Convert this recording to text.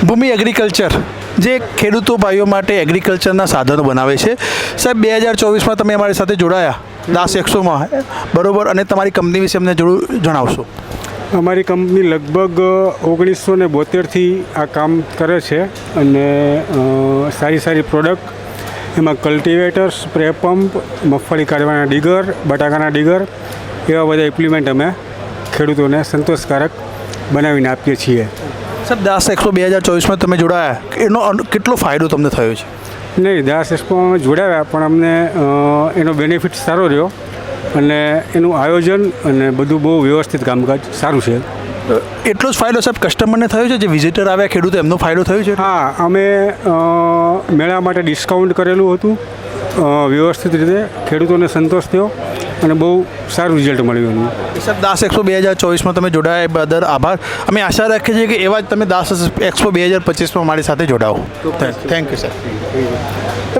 ભૂમિ agriculture જે ખેડૂતો ભાઈઓ માટે એગ્રીકલ્ચરના સાધનો બનાવે છે. સાહેબ 2024માં તમે અમારી સાથે જોડાયા દાસ એક્સોમાં, બરાબર, અને તમારી કંપની વિશે અમને જરૂર જણાવશો. અમારી કંપની લગભગ 1972થી આ કામ કરે છે અને સારી સારી પ્રોડક્ટ એમાં કલ્ટિવેટર, સ્પ્રે પંપ, મગફળી કાઢવાના ડીગર, બટાકાના ડીગર એવા બધા ઇમ્પ્લિમેન્ટ અમે ખેડૂતોને સંતોષકારક બનાવીને આપીએ છીએ. સાહેબ દાસ એક્સો 2024માં તમે જોડાયા, એનો કેટલો ફાયદો તમને થયો છે? નહીં, દાસ એક્સપોમાં અમે જોડાવ્યા પણ અમને એનો બેનિફિટ સારો રહ્યો અને એનું આયોજન અને બધું બહુ વ્યવસ્થિત કામકાજ સારું છે. એટલો જ ફાયદો સાહેબ કસ્ટમરને થયો છે, જે વિઝિટર આવ્યા ખેડૂતો એમનો ફાયદો થયો છે? હા, અમે મેળા માટે ડિસ્કાઉન્ટ કરેલું હતું વ્યવસ્થિત રીતે, ખેડૂતોને સંતોષ થયો અને બહુ સારું રિઝલ્ટ મળ્યું એનું. સાહેબ દાસ એક્સપો 2024માં તમે જોડાયા એ બદલ આભાર. અમે આશા રાખીએ છીએ કે એવા જ તમે દાસ એક્સપો 2025માં મારી સાથે જોડાઓ. Thank you sir.